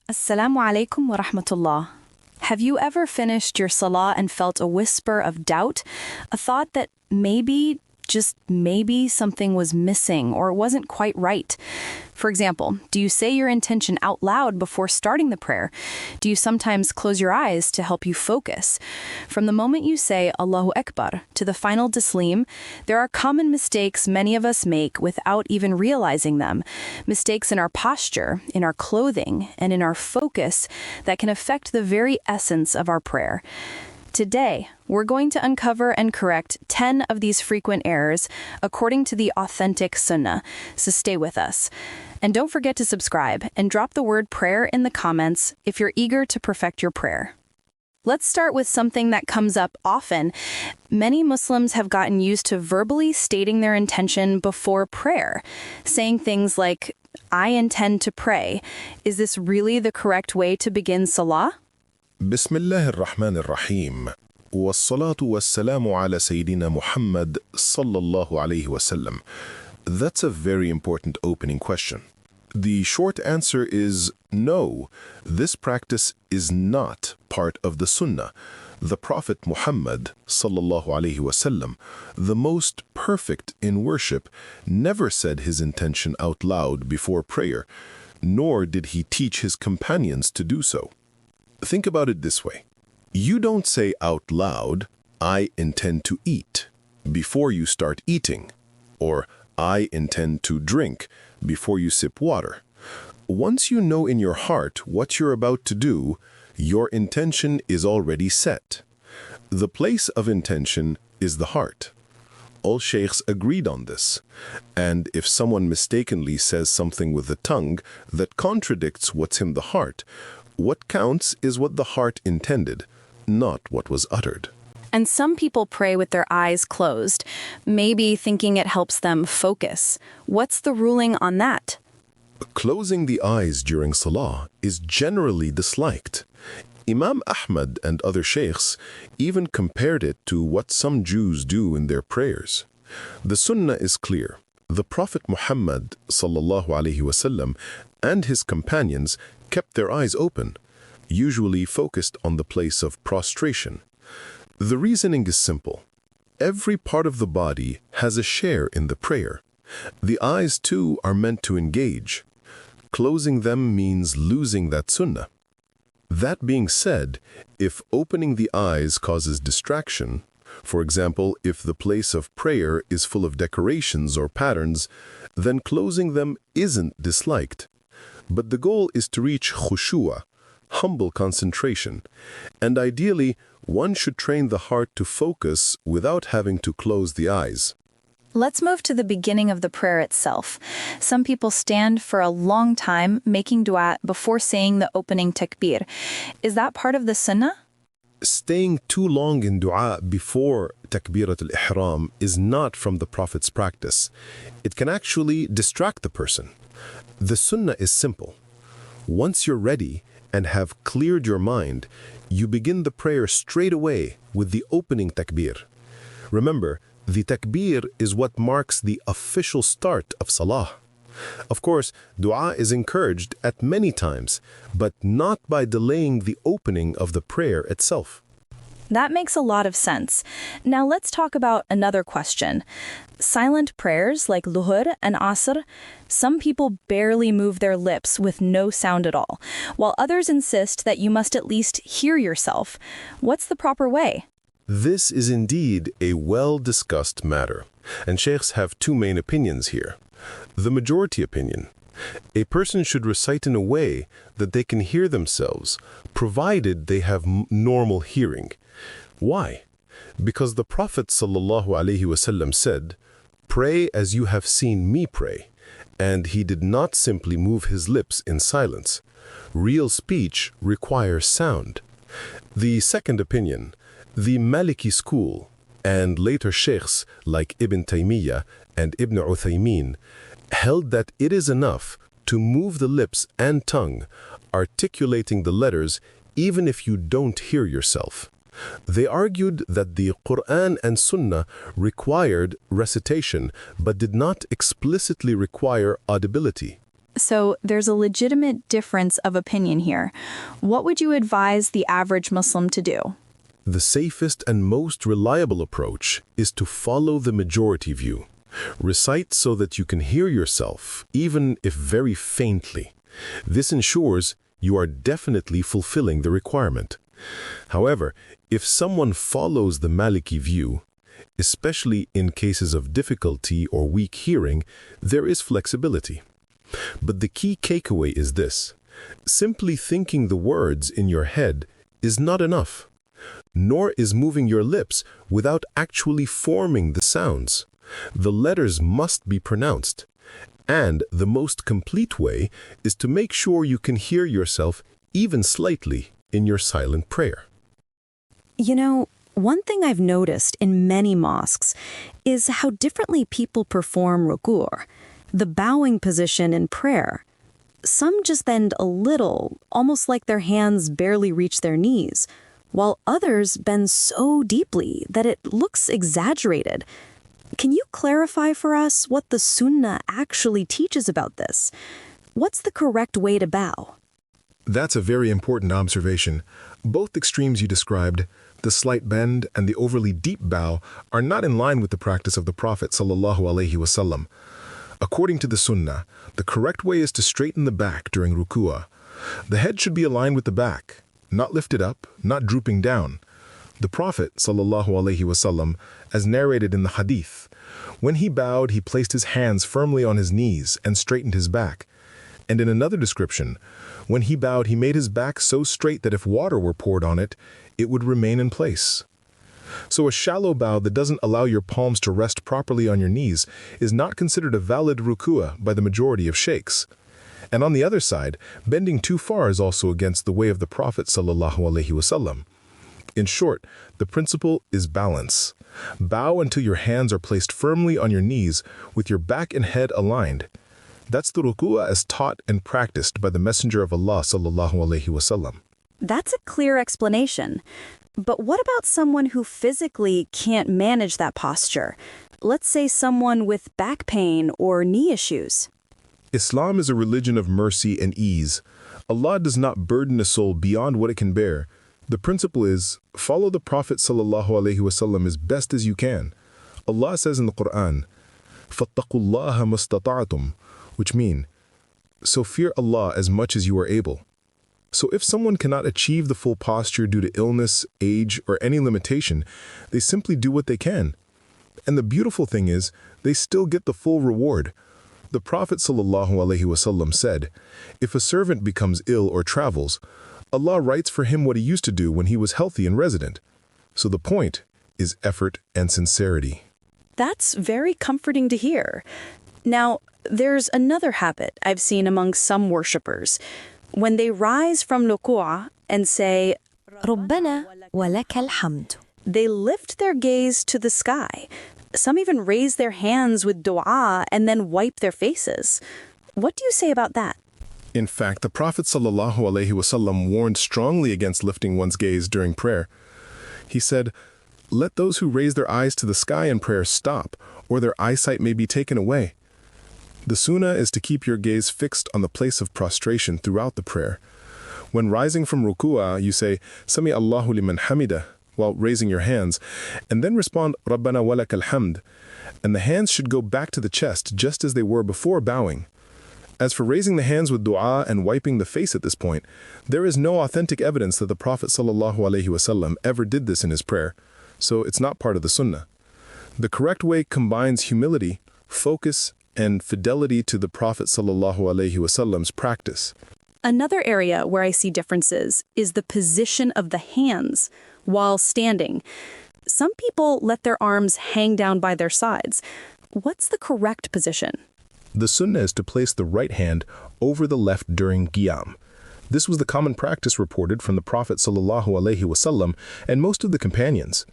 Assalamu alaikum wa rahmatullah. Have you ever finished your salah and felt a whisper of doubt? A thought that maybe, just maybe, something was missing or wasn't quite right? For example, do you say your intention out loud before starting the prayer? Do you sometimes close your eyes to help you focus? From the moment you say Allahu Akbar to the final Tasleem, there are common mistakes many of us make without even realizing them. Mistakes in our posture, in our clothing, and in our focus that can affect the very essence of our prayer. Today, we're going to uncover and correct 10 of these frequent errors according to the authentic Sunnah, so stay with us. And don't forget to subscribe and drop the word prayer in the comments if you're eager to perfect your prayer. Let's start with something that comes up often. Many Muslims have gotten used to verbally stating their intention before prayer, saying things like, I intend to pray. Is this really the correct way to begin Salah? بسم الله الرحمن الرحيم والصلاة والسلام على سيدنا محمد صلى الله عليه وسلم. That's a very important opening question. The short answer is no. This practice is not part of the Sunnah. The Prophet Muhammad sallallahu alaihi wasallam, the most perfect in worship, never said his intention out loud before prayer, nor did he teach his companions to do so. Think about it this way. You don't say out loud, I intend to eat, before you start eating, or I intend to drink before you sip water. Once you know in your heart what you're about to do, your intention is already set. The place of intention is the heart. All sheikhs agreed on this. And if someone mistakenly says something with the tongue that contradicts what's in the heart, what counts is what the heart intended, not what was uttered. And some people pray with their eyes closed, maybe thinking it helps them focus. What's the ruling on that? Closing the eyes during Salah is generally disliked. Imam Ahmad and other sheikhs even compared it to what some Jews do in their prayers. The Sunnah is clear. The Prophet Muhammad sallallahu alaihi wasallam and his companions kept their eyes open, usually focused on the place of prostration. The reasoning is simple. Every part of the body has a share in the prayer. The eyes, too, are meant to engage. Closing them means losing that sunnah. That being said, if opening the eyes causes distraction, for example, if the place of prayer is full of decorations or patterns, then closing them isn't disliked. But the goal is to reach Khushu, humble concentration, and ideally, one should train the heart to focus without having to close the eyes. Let's move to the beginning of the prayer itself. Some people stand for a long time making dua before saying the opening takbir. Is that part of the sunnah? Staying too long in dua before takbirat al-ihram is not from the Prophet's practice. It can actually distract the person. The sunnah is simple. Once you're ready and have cleared your mind, you begin the prayer straight away with the opening takbir. Remember, the takbir is what marks the official start of Salah. Of course, dua is encouraged at many times, but not by delaying the opening of the prayer itself. That makes a lot of sense. Now let's talk about another question. Silent prayers like Luhur and Asr, some people barely move their lips with no sound at all, while others insist that you must at least hear yourself. What's the proper way? This is indeed a well-discussed matter, and sheikhs have two main opinions here. The majority opinion: a person should recite in a way that they can hear themselves, provided they have normal hearing. Why? Because the Prophet ﷺ said, "Pray as you have seen me pray," and he did not simply move his lips in silence. Real speech requires sound. The second opinion, the Maliki school, and later sheikhs like Ibn Taymiyyah and Ibn Uthaymin, held that it is enough to move the lips and tongue, articulating the letters even if you don't hear yourself. They argued that the Quran and Sunnah required recitation but did not explicitly require audibility. So there's a legitimate difference of opinion here. What would you advise the average Muslim to do? The safest and most reliable approach is to follow the majority view. Recite so that you can hear yourself, even if very faintly. This ensures you are definitely fulfilling the requirement. However, if someone follows the Maliki view, especially in cases of difficulty or weak hearing, there is flexibility. But the key takeaway is this: simply thinking the words in your head is not enough, nor is moving your lips without actually forming the sounds. The letters must be pronounced, and the most complete way is to make sure you can hear yourself even slightly in your silent prayer. You know, one thing I've noticed in many mosques is how differently people perform rukoo, the bowing position in prayer. Some just bend a little, almost like their hands barely reach their knees, while others bend so deeply that it looks exaggerated. Can you clarify for us what the Sunnah actually teaches about this? What's the correct way to bow? That's a very important observation. Both extremes you described, the slight bend and the overly deep bow, are not in line with the practice of the Prophet ﷺ. According to the Sunnah, the correct way is to straighten the back during Rukoo. The head should be aligned with the back, not lifted up, not drooping down. The Prophet ﷺ, as narrated in the Hadith, when he bowed, he placed his hands firmly on his knees and straightened his back. And in another description, when he bowed, he made his back so straight that if water were poured on it, it would remain in place. So a shallow bow that doesn't allow your palms to rest properly on your knees is not considered a valid rukoo by the majority of sheikhs. And on the other side, bending too far is also against the way of the Prophet ﷺ. In short, the principle is balance. Bow until your hands are placed firmly on your knees with your back and head aligned. That's the rukoo as taught and practiced by the Messenger of Allah ﷺ. That's a clear explanation. But what about someone who physically can't manage that posture? Let's say someone with back pain or knee issues. Islam is a religion of mercy and ease. Allah does not burden a soul beyond what it can bear. The principle is, follow the Prophet ﷺ as best as you can. Allah says in the Quran, فَاتَّقُوا اللَّهَ مَسْتَطَعْتُمْ, which mean, so fear Allah as much as you are able. So if someone cannot achieve the full posture due to illness, age, or any limitation, they simply do what they can. And the beautiful thing is, they still get the full reward. The Prophet ﷺ said, if a servant becomes ill or travels, Allah writes for him what he used to do when he was healthy and resident. So the point is effort and sincerity. That's very comforting to hear. Now, there's another habit I've seen among some worshippers. When they rise from Rukoo and say, ربنا ولك الحمد. They lift their gaze to the sky. Some even raise their hands with dua and then wipe their faces. What do you say about that? In fact, the Prophet ﷺ warned strongly against lifting one's gaze during prayer. He said, let those who raise their eyes to the sky in prayer stop, or their eyesight may be taken away. The sunnah is to keep your gaze fixed on the place of prostration throughout the prayer. When rising from Rukoo, you say, Sami Allahu liman hamida, while raising your hands, and then respond, Rabbana walak alhamd, and the hands should go back to the chest just as they were before bowing. As for raising the hands with dua and wiping the face at this point, there is no authentic evidence that the Prophet ﷺ ever did this in his prayer, so it's not part of the sunnah. The correct way combines humility, focus, and fidelity to the Prophet ﷺ's practice. Another area where I see differences is the position of the hands while standing. Some people let their arms hang down by their sides. What's the correct position? The sunnah is to place the right hand over the left during Qiyam. This was the common practice reported from the Prophet ﷺ and most of the companions.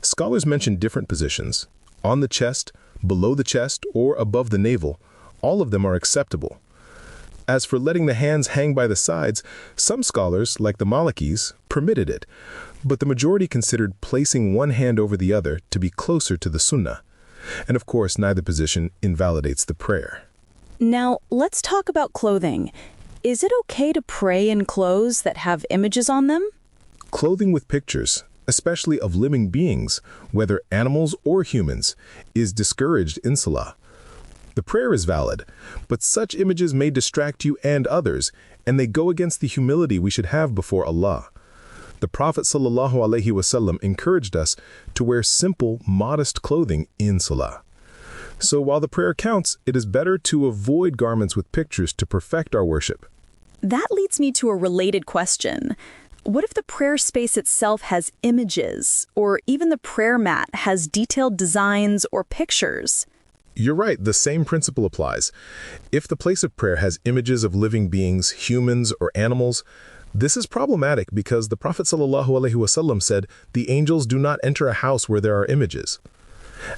Scholars mention different positions: on the chest, below the chest, or above the navel. All of them are acceptable. As for letting the hands hang by the sides, some scholars, like the Malikis, permitted it, but the majority considered placing one hand over the other to be closer to the sunnah. And of course, neither position invalidates the prayer. Now, let's talk about clothing. Is it okay to pray in clothes that have images on them? Clothing with pictures, especially of living beings, whether animals or humans, is discouraged in Salah. The prayer is valid, but such images may distract you and others, and they go against the humility we should have before Allah. The Prophet ﷺ encouraged us to wear simple, modest clothing in Salah. So while the prayer counts, it is better to avoid garments with pictures to perfect our worship. That leads me to a related question. What if the prayer space itself has images, or even the prayer mat has detailed designs or pictures? You're right, the same principle applies. If the place of prayer has images of living beings, humans, or animals, this is problematic because the Prophet ﷺ said the angels do not enter a house where there are images.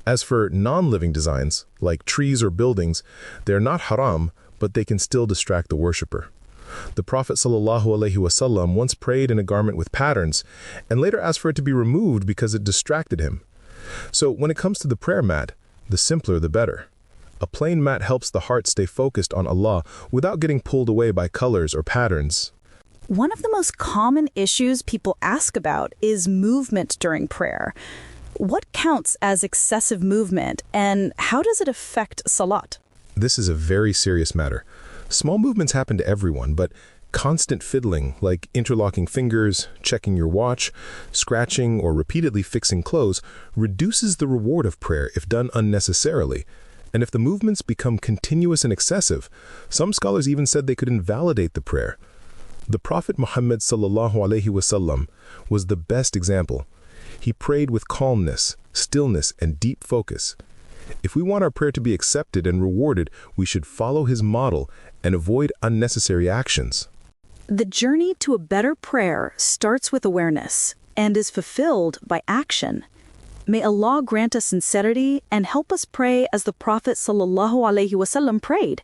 As for non-living designs, like trees or buildings, they are not haram, but they can still distract the worshipper. The Prophet ﷺ once prayed in a garment with patterns, and later asked for it to be removed because it distracted him. So when it comes to the prayer mat, the simpler the better. A plain mat helps the heart stay focused on Allah without getting pulled away by colors or patterns. One of the most common issues people ask about is movement during prayer. What counts as excessive movement, and how does it affect salat? This is a very serious matter. Small movements happen to everyone, but constant fiddling, like interlocking fingers, checking your watch, scratching, or repeatedly fixing clothes, reduces the reward of prayer if done unnecessarily. And if the movements become continuous and excessive, some scholars even said they could invalidate the prayer. The Prophet Muhammad ﷺ was the best example. He prayed with calmness, stillness, and deep focus. If we want our prayer to be accepted and rewarded, we should follow his model and avoid unnecessary actions. The journey to a better prayer starts with awareness and is fulfilled by action. May Allah grant us sincerity and help us pray as the Prophet ﷺ prayed.